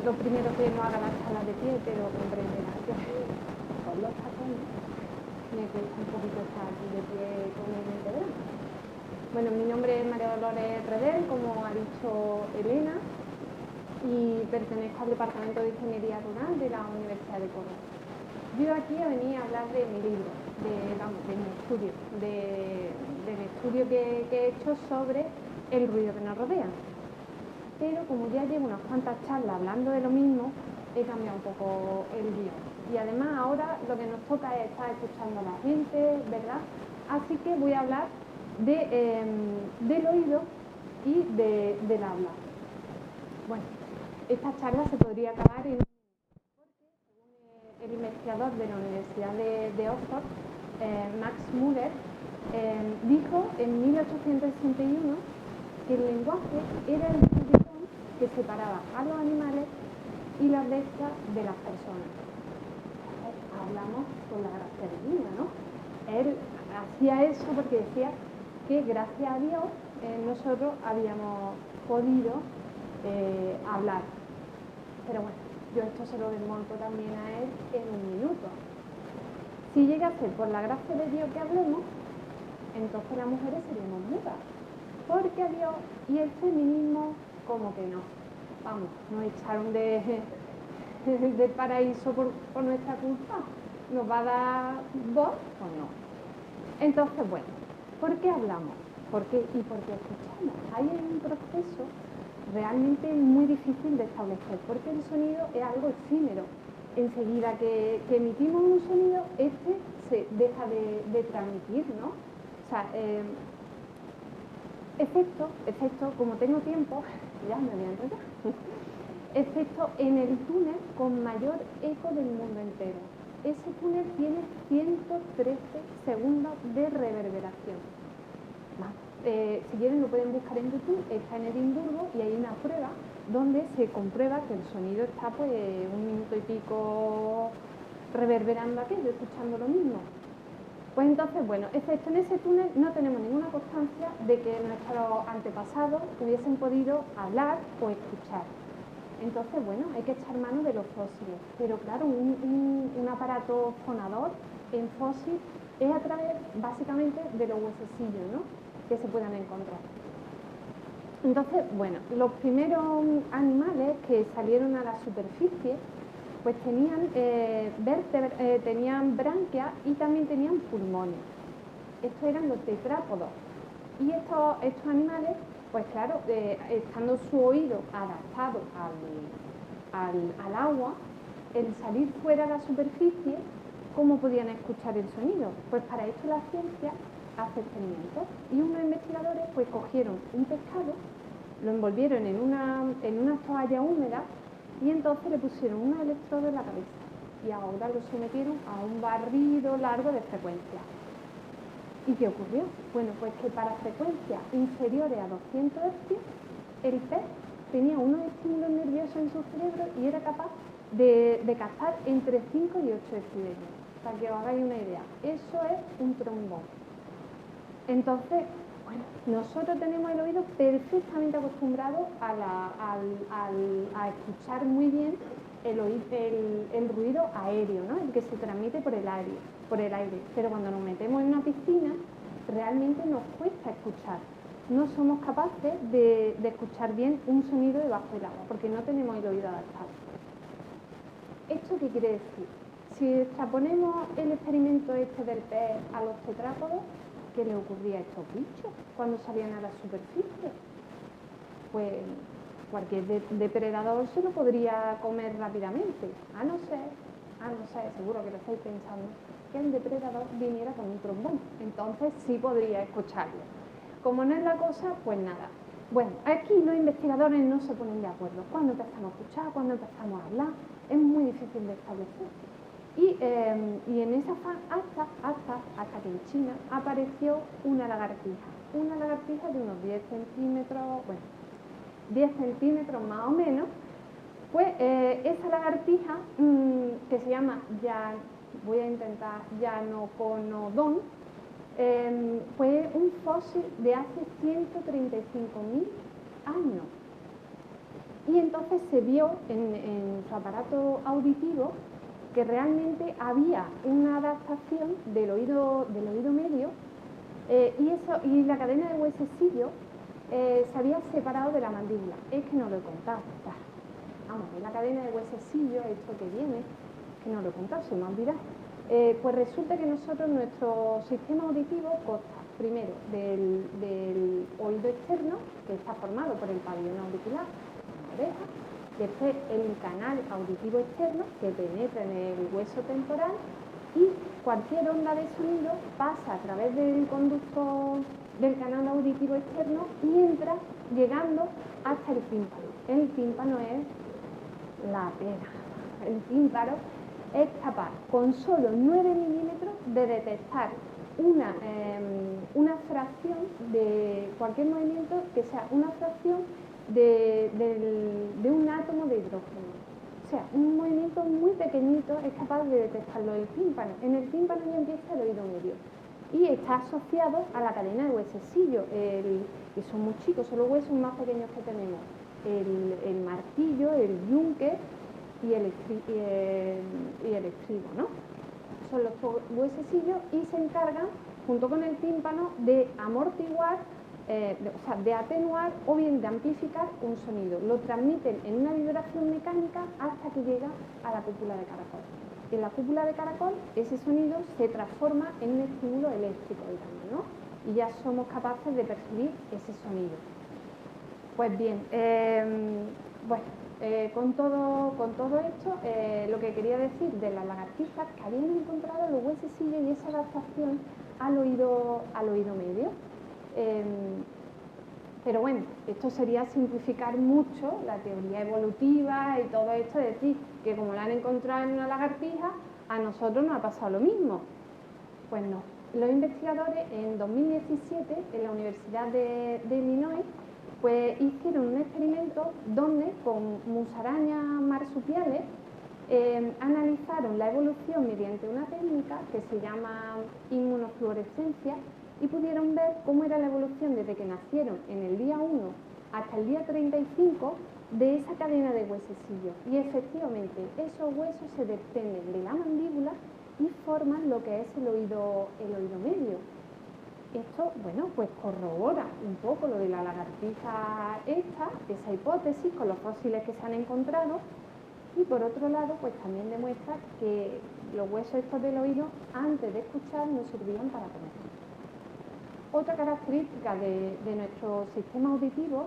lo primero que no haga la charla de pie, pero comprenderá que con los tacones me cuesta un poquito estar aquí de pie con el integral. Bueno, mi nombre es María Dolores Redel, como ha dicho Elena, y pertenezco al Departamento de Ingeniería Rural de la Universidad de Córdoba. Yo aquí he venido a hablar de mi libro, de mi estudio, del estudio que he hecho sobre el ruido que nos rodea. Pero como ya llevo unas cuantas charlas hablando de lo mismo, he cambiado un poco el guión. Y además ahora lo que nos toca es estar escuchando a la gente, ¿verdad? Así que voy a hablar del oído y del habla. Bueno, esta charla se podría acabar en... El investigador de la Universidad de Oxford, Max Muller, dijo en 1861 que el lenguaje era el rubicón que separaba a los animales y las bestias de las personas. Hablamos con la gracia divina, ¿no? Él hacía eso porque decía que gracias a Dios nosotros habíamos podido hablar. Pero bueno, yo esto se lo desmonto también a él en un minuto. Si llega a ser por la gracia de Dios que hablemos, entonces las mujeres seríamos mudas. Porque a Dios y el feminismo, como que no. Vamos, nos echaron del paraíso por nuestra culpa. ¿Nos va a dar voz o no? Entonces, bueno, ¿por qué hablamos? ¿Por qué y por qué escuchamos? Ahí hay un proceso realmente muy difícil de establecer, porque el sonido es algo efímero. Enseguida que emitimos un sonido, este se deja de transmitir, ¿no? O sea, excepto, como tengo tiempo, ya me voy a enredar, excepto en el túnel con mayor eco del mundo entero. Ese túnel tiene 113 segundos de reverberación. Si quieren lo pueden buscar en YouTube, está en Edimburgo y hay una prueba donde se comprueba que el sonido está pues 1 minuto y pico reverberando aquello, escuchando lo mismo. Pues entonces, bueno, excepto en ese túnel no tenemos ninguna constancia de que nuestros antepasados hubiesen podido hablar o escuchar. Entonces, bueno, hay que echar mano de los fósiles. Pero claro, un aparato fonador en fósil es a través básicamente de los huesecillos, ¿no?, que se puedan encontrar. Entonces, bueno, los primeros animales que salieron a la superficie pues tenían tenían branquias y también tenían pulmones. Estos eran los tetrápodos. Y estos animales, pues claro, estando su oído adaptado al agua, el salir fuera a la superficie, ¿cómo podían escuchar el sonido? Pues para esto la ciencia hace experimentos. Y unos investigadores pues cogieron un pescado, lo envolvieron en una toalla húmeda y entonces le pusieron unos electrodos en la cabeza y ahora lo sometieron a un barrido largo de frecuencias. ¿Y qué ocurrió? Bueno, pues que para frecuencias inferiores a 200 Hz el pez tenía unos estímulos nerviosos en su cerebro y era capaz de captar entre 5 y 8 decibelios. Para que os hagáis una idea, eso es un trombón. Entonces, bueno, nosotros tenemos el oído perfectamente acostumbrado a escuchar muy bien el ruido aéreo, ¿no?, el que se transmite por el aire. Pero cuando nos metemos en una piscina, realmente nos cuesta escuchar. No somos capaces de escuchar bien un sonido debajo del agua, porque no tenemos el oído adaptado. ¿Esto qué quiere decir? Si extraponemos el experimento este del pez a los tetrápodos, ¿qué le ocurría a estos bichos cuando salían a la superficie? Pues cualquier depredador se lo podría comer rápidamente, a no ser, seguro que lo estáis pensando, que el depredador viniera con un trombón. Entonces sí podría escucharlo. Como no es la cosa, pues nada. Bueno, aquí los investigadores no se ponen de acuerdo. ¿Cuándo empezamos a escuchar? ¿Cuándo empezamos a hablar? Es muy difícil de establecer. Y en esa fase, hasta que en China apareció una lagartija de unos 10 centímetros, bueno, 10 centímetros más o menos. Pues esa lagartija, que se llama, Llanoconodon, fue un fósil de hace 135.000 años. Y Y entonces se vio en su aparato auditivo que realmente había una adaptación del oído medio y la cadena de huesecillo se había separado de la mandíbula. Es que no lo he contado, claro. Vamos, es la cadena de huesecillo, esto que viene, que no lo he contado, se me ha olvidado. Pues resulta que nuestro sistema auditivo consta primero del oído externo, que está formado por el pabellón auricular, la oreja, después el canal auditivo externo, que penetra en el hueso temporal, y cualquier onda de sonido pasa a través del conducto del canal auditivo externo y entra llegando hasta el tímpano. El tímpano es la pera. El tímpano es capaz, con solo 9 milímetros, de detectar una fracción de cualquier movimiento que sea una fracción de un átomo de hidrógeno. O sea, un movimiento muy pequeñito es capaz de detectarlo el tímpano. En el tímpano ya empieza el oído medio y está asociado a la cadena de huesecillo, que son muy chicos, son los huesos más pequeños que tenemos, el martillo, el yunque y el estribo, ¿no? Son los huesecillos y se encargan, junto con el tímpano, de amortiguar, o sea, de atenuar o bien de amplificar un sonido. Lo transmiten en una vibración mecánica hasta que llega a la cúpula de caracol. En la cúpula de caracol ese sonido se transforma en un estímulo eléctrico, digamos, ¿no? Y ya somos capaces de percibir ese sonido. Pues bien, con todo esto, lo que quería decir de las lagartijas, que habían encontrado los huesecillos y esa adaptación al oído medio. Pero bueno, esto sería simplificar mucho la teoría evolutiva y todo esto, es decir, que como la han encontrado en una lagartija, a nosotros nos ha pasado lo mismo. Pues no. Los investigadores en 2017 en la Universidad de Illinois pues hicieron un experimento donde con musarañas marsupiales analizaron la evolución mediante una técnica que se llama inmunofluorescencia y pudieron ver cómo era la evolución desde que nacieron en el día 1 hasta el día 35 de esa cadena de huesecillos. Y efectivamente esos huesos se desprenden de la mandíbula y forman lo que es el oído medio. Esto, bueno, pues corrobora un poco lo de la lagartija esa hipótesis con los fósiles que se han encontrado, y por otro lado, pues también demuestra que los huesos estos del oído, antes de escuchar, nos servían para comer. Otra característica de nuestro sistema auditivo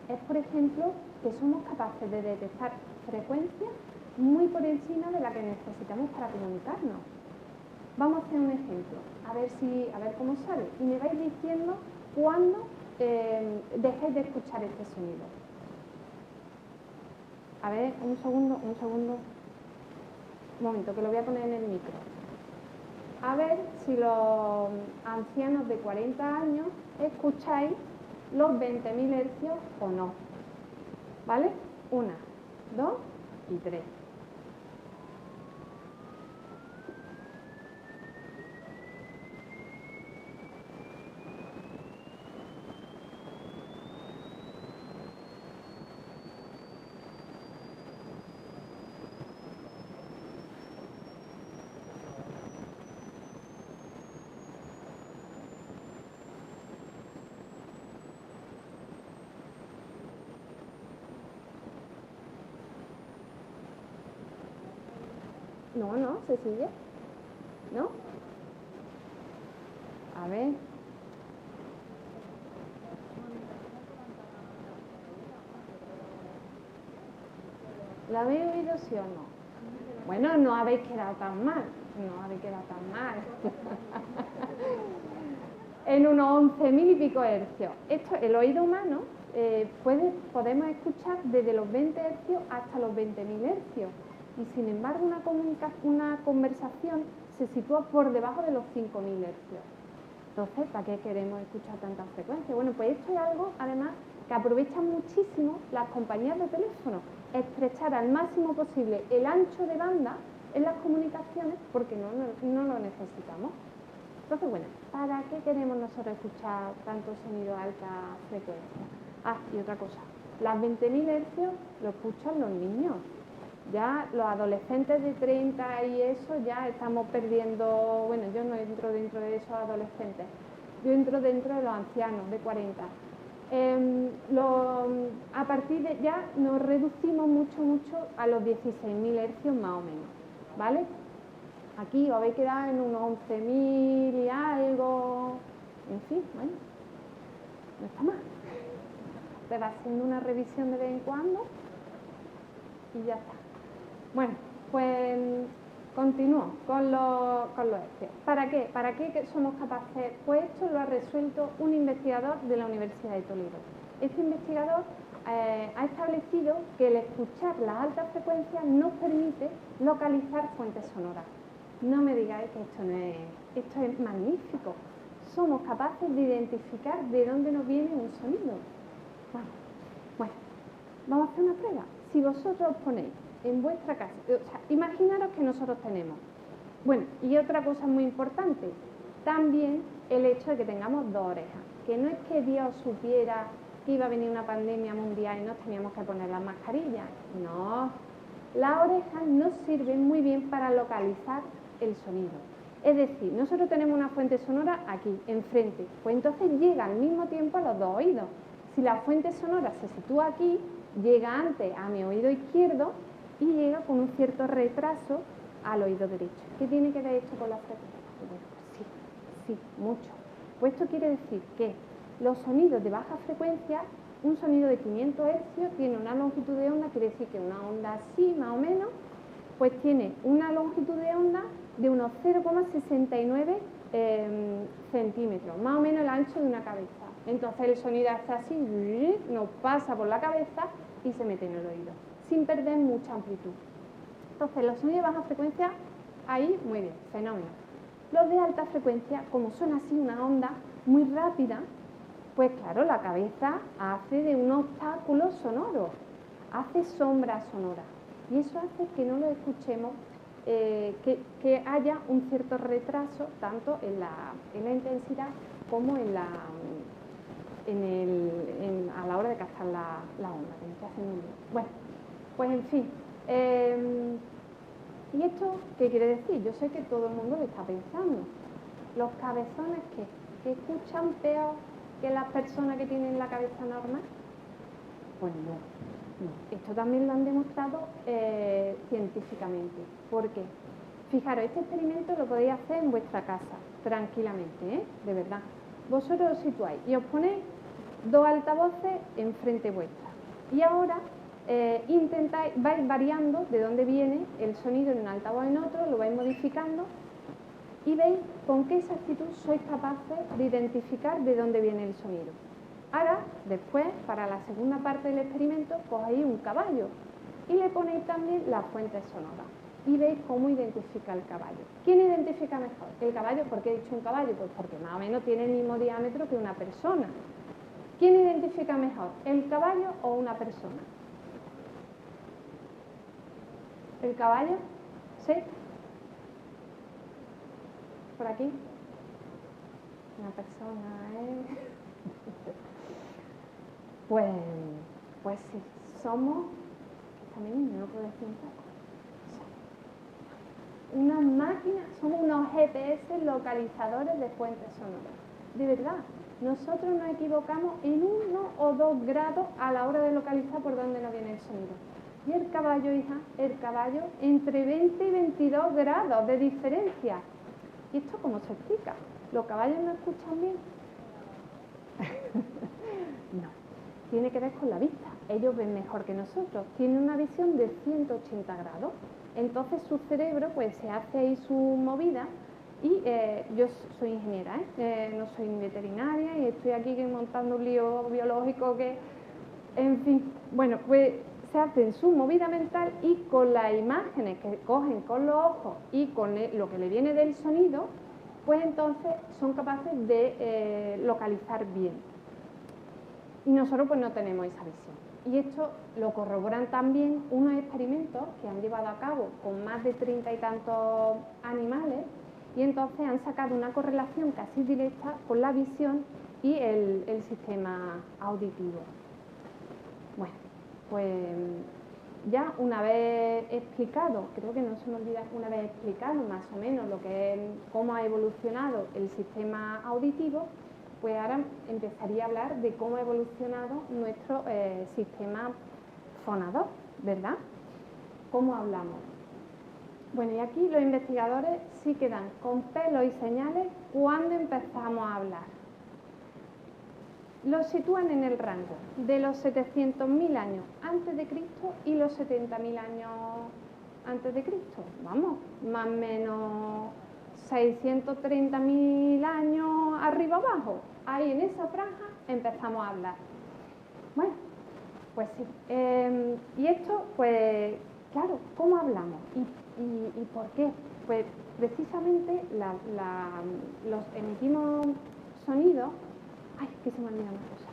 es, por ejemplo, que somos capaces de detectar frecuencias muy por encima de la que necesitamos para comunicarnos. Vamos a hacer un ejemplo, a ver cómo sale. Y me vais diciendo cuándo dejéis de escuchar este sonido. A ver, un segundo. Un momento, que lo voy a poner en el micro. A ver si los ancianos de 40 años escucháis los 20.000 hercios o no. ¿Vale? 1, 2 y 3. No, se sigue. ¿No? A ver. ¿La habéis oído sí o no? Bueno, no habéis quedado tan mal. En unos 11.000 y pico hercios. Esto, el oído humano, podemos escuchar desde los 20 hercios hasta los 20.000 hercios. Y sin embargo, una conversación se sitúa por debajo de los 5.000 hercios. Entonces, ¿para qué queremos escuchar tantas frecuencias? Bueno, pues esto es algo, además, que aprovechan muchísimo las compañías de teléfono, estrechar al máximo posible el ancho de banda en las comunicaciones porque no lo necesitamos. Entonces, bueno, ¿para qué queremos nosotros escuchar tanto sonido a alta frecuencia? Ah, y otra cosa, Las 20.000 hercios lo escuchan los niños. Ya los adolescentes de 30 y eso ya estamos perdiendo, bueno, yo no entro dentro de esos adolescentes, yo entro dentro de los ancianos de 40. A partir de ya nos reducimos mucho a los 16.000 hercios más o menos, ¿vale? Aquí os habéis quedado en unos 11.000 y algo, en fin, bueno, no está mal. Te va haciendo una revisión de vez en cuando y ya está. Bueno, pues continúo con los hercios. ¿Para qué? ¿Para qué somos capaces? Pues esto lo ha resuelto un investigador de la Universidad de Toledo. Este investigador ha establecido que el escuchar las altas frecuencias nos permite localizar fuentes sonoras. No me digáis que esto es magnífico. Somos capaces de identificar de dónde nos viene un sonido. Bueno, vamos a hacer una prueba. Si vosotros os ponéis en vuestra casa, o sea, imaginaros que nosotros tenemos. Bueno, y otra cosa muy importante, también el hecho de que tengamos dos orejas. Que no es que Dios supiera que iba a venir una pandemia mundial y nos teníamos que poner las mascarillas. No, las orejas nos sirven muy bien para localizar el sonido. Es decir, nosotros tenemos una fuente sonora aquí, enfrente, pues entonces llega al mismo tiempo a los dos oídos. Si la fuente sonora se sitúa aquí, llega antes a mi oído izquierdo y llega con un cierto retraso al oído derecho. ¿Qué tiene que ver esto con la frecuencia? Bueno, sí, mucho. Pues esto quiere decir que los sonidos de baja frecuencia, un sonido de 500 hercios tiene una longitud de onda, quiere decir que una onda así, más o menos, pues tiene una longitud de onda de unos 0,69 centímetros, más o menos el ancho de una cabeza. Entonces el sonido hace así, nos pasa por la cabeza y se mete en el oído, sin perder mucha amplitud. Entonces los sonidos de baja frecuencia, ahí muy bien, fenómeno. Los de alta frecuencia, como son así una onda muy rápida, pues claro, la cabeza hace de un obstáculo sonoro, hace sombra sonora. Y eso hace que no lo escuchemos, que haya un cierto retraso tanto en la intensidad como a la hora de captar la onda, que me estoy haciendo un lío. Bueno, pues en fin. ¿Y esto qué quiere decir? Yo sé que todo el mundo lo está pensando. ¿Los cabezones que escuchan peor que las personas que tienen la cabeza normal? Pues no. Esto también lo han demostrado científicamente. ¿Por qué? Fijaros, este experimento lo podéis hacer en vuestra casa, tranquilamente, de verdad. Vosotros os situáis y os ponéis dos altavoces enfrente vuestra. Y ahora vais variando de dónde viene el sonido en un altavoz en otro, lo vais modificando y veis con qué exactitud sois capaces de identificar de dónde viene el sonido. Ahora, después, para la segunda parte del experimento, cogéis un caballo y le ponéis también la fuente sonora y veis cómo identifica el caballo. ¿Quién identifica mejor? El caballo. ¿Por qué he dicho un caballo? Pues porque más o menos tiene el mismo diámetro que una persona. ¿Quién identifica mejor? ¿El caballo o una persona? ¿El caballo? ¿Sí? ¿Por aquí? Una persona, Pues sí, somos, también no puedo decir una máquina, somos unos GPS localizadores de fuentes sonoras. De verdad, nosotros nos equivocamos en 1 o 2 grados a la hora de localizar por dónde nos viene el sonido. Y el caballo, hija, el caballo, entre 20 y 22 grados de diferencia. ¿Y esto cómo se explica? ¿Los caballos no escuchan bien? No, tiene que ver con la vista. Ellos ven mejor que nosotros, tienen una visión de 180 grados. Entonces su cerebro pues se hace ahí su movida y yo soy ingeniera, no soy veterinaria y estoy aquí montando un lío biológico que, en fin, bueno, pues se hacen su movida mental y con las imágenes que cogen con los ojos y con lo que le viene del sonido, pues entonces son capaces de localizar bien. Y nosotros pues no tenemos esa visión. Y esto lo corroboran también unos experimentos que han llevado a cabo con más de 30 y tantos animales y entonces han sacado una correlación casi directa con la visión y el sistema auditivo. Bueno, pues ya una vez explicado, creo que no se me olvida, una vez explicado más o menos lo que es, cómo ha evolucionado el sistema auditivo, pues ahora empezaría a hablar de cómo ha evolucionado nuestro sistema fonador, ¿verdad? ¿Cómo hablamos? Bueno, y aquí los investigadores sí que dan con pelos y señales cuando empezamos a hablar. Los sitúan en el rango de los 700.000 años antes de Cristo y los 70.000 años antes de Cristo. Vamos, más o menos 630.000 años arriba abajo. Ahí en esa franja empezamos a hablar. Bueno, pues sí. Y esto, pues, claro, ¿cómo hablamos? ¿Y por qué? Pues precisamente los emitimos sonidos. Ay, que se me ha olvidado una cosa.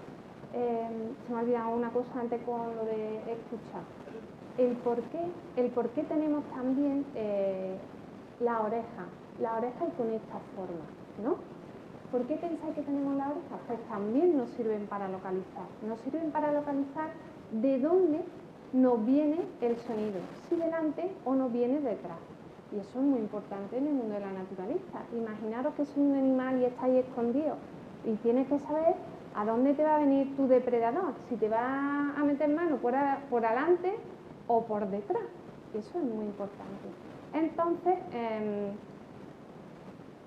Se me ha olvidado una cosa antes con lo de escuchar. El por qué tenemos también la oreja y con esta forma, ¿no? ¿Por qué pensáis que tenemos la oreja? Pues también nos sirven para localizar. Nos sirven para localizar de dónde nos viene el sonido, si delante o nos viene detrás. Y eso es muy importante en el mundo de la naturaleza. Imaginaros que sois un animal y estáis escondidos y tienes que saber a dónde te va a venir tu depredador, si te va a meter mano por adelante o por detrás. Eso es muy importante. Entonces,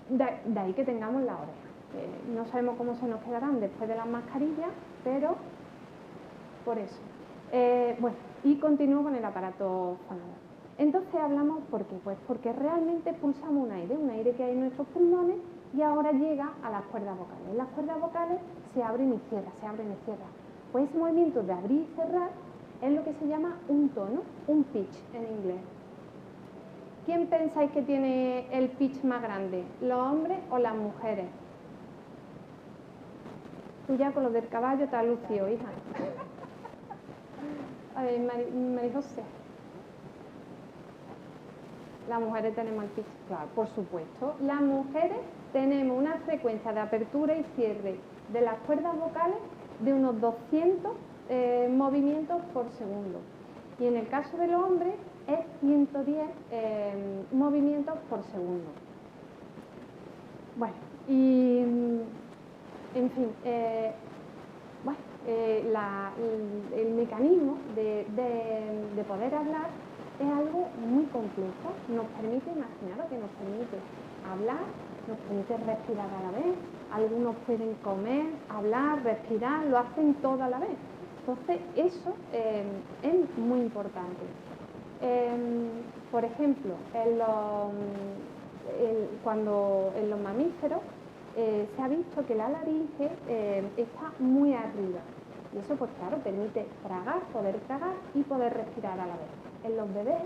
de ahí que tengamos la oreja. No sabemos cómo se nos quedarán después de las mascarillas, pero por eso. Bueno, y continúo con el aparato fonador. Entonces hablamos, ¿por qué? Pues porque realmente pulsamos un aire que hay en nuestros pulmones y ahora llega a las cuerdas vocales. Las cuerdas vocales se abren y cierran, se abren y cierran. Pues ese movimiento de abrir y cerrar es lo que se llama un tono, un pitch en inglés. ¿Quién pensáis que tiene el pitch más grande? ¿Los hombres o las mujeres? Tú ya con lo del caballo te has lucido, hija. A ver, María José. Las mujeres tenemos el pitch, claro, por supuesto. Las mujeres tenemos una frecuencia de apertura y cierre de las cuerdas vocales de unos 200 movimientos por segundo. Y en el caso de los hombres es 110 movimientos por segundo. Bueno, y en fin, el mecanismo de poder hablar es algo muy complejo. Nos permite, imaginaros que nos permite hablar, nos permite respirar a la vez. Algunos pueden comer, hablar, respirar, lo hacen todo a la vez. Entonces, eso es muy importante. Por ejemplo, cuando en los mamíferos se ha visto que la laringe está muy arriba. Y eso, pues claro, permite poder tragar y poder respirar a la vez. En los bebés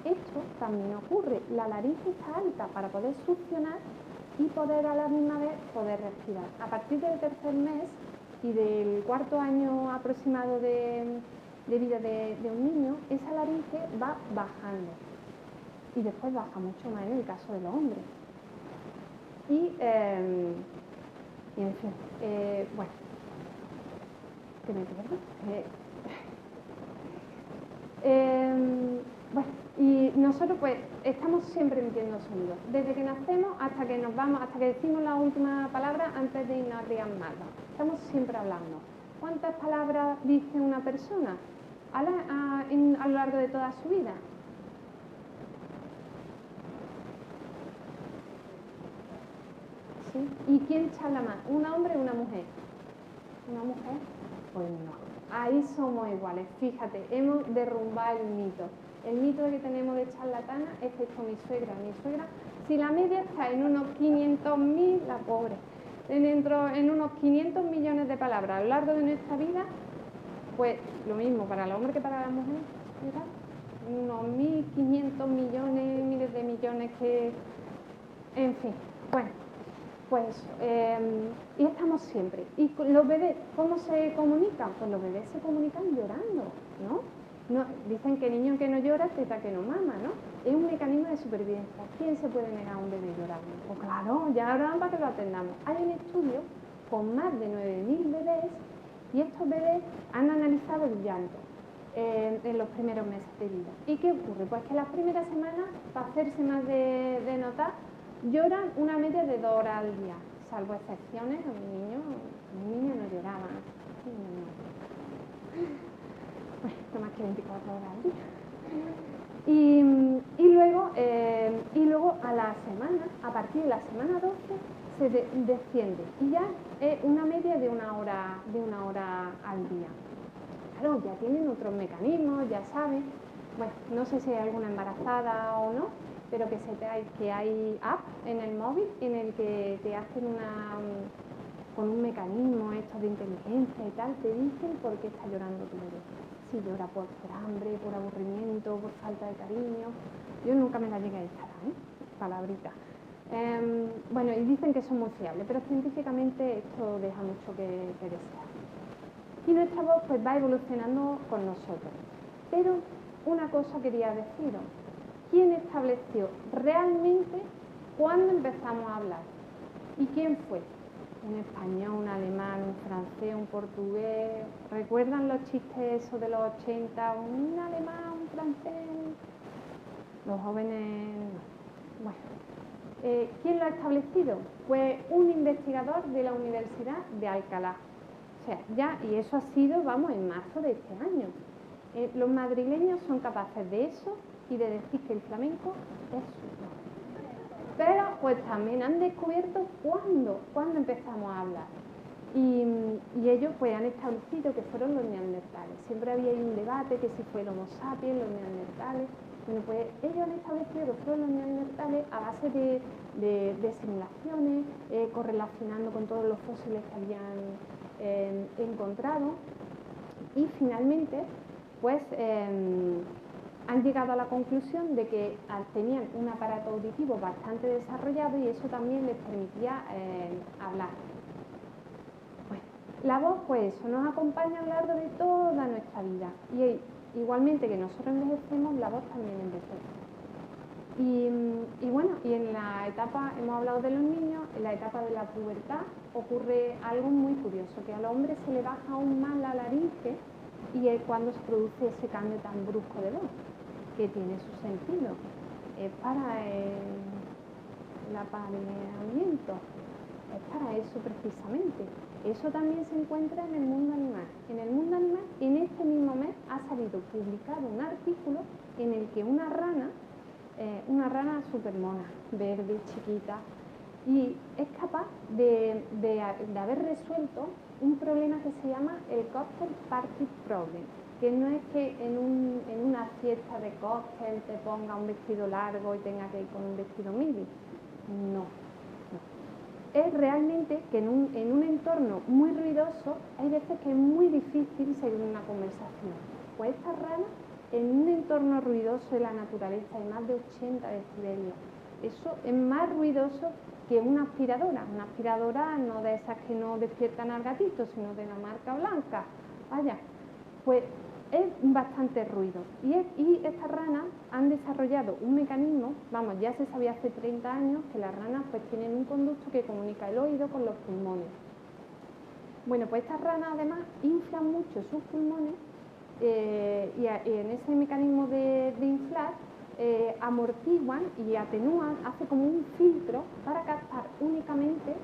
esto también ocurre. La laringe está alta para poder succionar y poder a la misma vez poder respirar. A partir del tercer mes y del cuarto año aproximado de vida de un niño, esa laringe va bajando y después baja mucho más en el caso de los hombres. Y en fin, bueno, ¿qué me pierdo? Bueno, y nosotros pues estamos siempre emitiendo sonidos, desde que nacemos hasta que nos vamos, hasta que decimos la última palabra antes de irnos a Riammarra. Estamos siempre hablando. ¿Cuántas palabras dice una persona a lo largo de toda su vida? ¿Sí? ¿Y quién charla más? ¿Un hombre o una mujer? ¿Una mujer? Pues no. Ahí somos iguales. Fíjate, hemos derrumbado el mito. El mito que tenemos de charlatana es que con mi suegra, si la media está en unos 500.000, la pobre, en unos 500 millones de palabras a lo largo de nuestra vida, pues lo mismo para el hombre que para la mujer, ¿verdad? Unos 1.500 millones, miles de millones que... En fin, bueno, pues y estamos siempre. ¿Y los bebés cómo se comunican? Pues los bebés se comunican llorando, ¿no? Dicen que niño que no llora, teta que no mama, ¿no? Es un mecanismo de supervivencia. ¿Quién se puede negar a un bebé llorando? Pues claro, ya ahora para que lo atendamos. Hay un estudio con más de 9.000 bebés y estos bebés han analizado el llanto. en los primeros meses de vida. ¿Y qué ocurre? Pues que las primeras semanas, para hacerse más de notar, lloran una media de 2 horas al día, salvo excepciones. Mi niño no lloraba. Bueno, no más que 24 horas al día. Y luego a la semana, a partir de la semana 12, se desciende y ya es una media de una hora al día. Claro, ya tienen otros mecanismos, ya saben. Bueno, no sé si hay alguna embarazada o no, pero que sepáis que hay apps en el móvil en el que te hacen con un mecanismo esto de inteligencia y tal, te dicen por qué está llorando tu bebé. Si llora por hambre, por aburrimiento, por falta de cariño. Yo nunca me la llegué a instalar, palabrita. Bueno, y dicen que son muy fiables, pero científicamente esto deja mucho que desear. Y nuestra voz pues va evolucionando con nosotros. Pero una cosa quería deciros. ¿Quién estableció realmente cuándo empezamos a hablar? ¿Y quién fue? ¿Un español, un alemán, un francés, un portugués? ¿Recuerdan los chistes esos de los 80? ¿Un alemán, un francés? Los jóvenes... Bueno, ¿quién lo ha establecido? Pues un investigador de la Universidad de Alcalá. O sea, ya, y eso ha sido, vamos, en marzo de este año. Los madrileños son capaces de eso y de decir que el flamenco es suyo. Pero pues también han descubierto cuándo empezamos a hablar. Y ellos pues han establecido que fueron los neandertales. Siempre había un debate que si fue el Homo sapiens, los neandertales. Bueno, pues ellos han establecido que fueron los neandertales a base de simulaciones, correlacionando con todos los fósiles que habían encontrado. Y finalmente, pues han llegado a la conclusión de que tenían un aparato auditivo bastante desarrollado y eso también les permitía hablar. Bueno, la voz, pues eso, nos acompaña a lo largo de toda nuestra vida y igualmente que nosotros envejecemos, la voz también envejece. Y bueno, y en la etapa, hemos hablado de los niños, en la etapa de la pubertad ocurre algo muy curioso, que al hombre se le baja aún más la laringe y es cuando se produce ese cambio tan brusco de voz, que tiene su sentido. Es para el apareamiento, es para eso precisamente. Eso también se encuentra en el mundo animal. En el mundo animal, en este mismo mes, ha salido publicado un artículo en el que una rana súper mona, verde, chiquita, y es capaz de haber resuelto un problema que se llama el cocktail party problem, que no es que en una fiesta de cóctel te ponga un vestido largo y tenga que ir con un vestido midi. No. Es realmente que en un entorno muy ruidoso hay veces que es muy difícil seguir una conversación. Pues esta rana, en un entorno ruidoso de la naturaleza de más de 80 decibelios, eso es más ruidoso que una aspiradora no de esas que no despiertan al gatito, sino de la marca Blanca. Vaya, pues es bastante ruido. Y estas ranas han desarrollado un mecanismo, vamos, ya se sabía hace 30 años que las ranas pues tienen un conducto que comunica el oído con los pulmones. Bueno, pues estas ranas además inflan mucho sus pulmones y en ese mecanismo de inflar amortiguan y atenúan, hace como un filtro para captar únicamente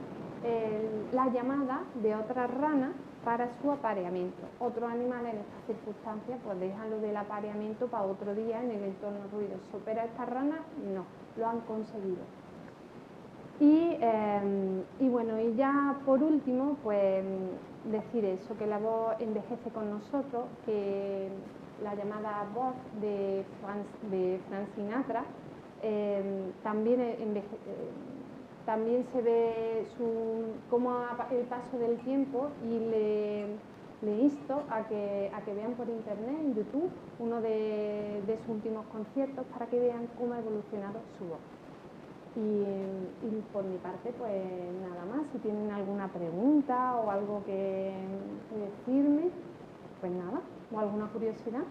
la llamada de otras ranas para su apareamiento. Otros animales en estas circunstancias pues dejan lo del apareamiento para otro día en el entorno ruidoso, pero estas ranas no, lo han conseguido. Y bueno, y ya por último, pues decir eso, que la voz envejece con nosotros, que la llamada voz de Frank Sinatra también se ve cómo el paso del tiempo y le insto a que vean por internet, en YouTube, uno de sus últimos conciertos para que vean cómo ha evolucionado su voz. Y por mi parte, pues nada más. Si tienen alguna pregunta o algo que decirme, pues nada, o alguna curiosidad.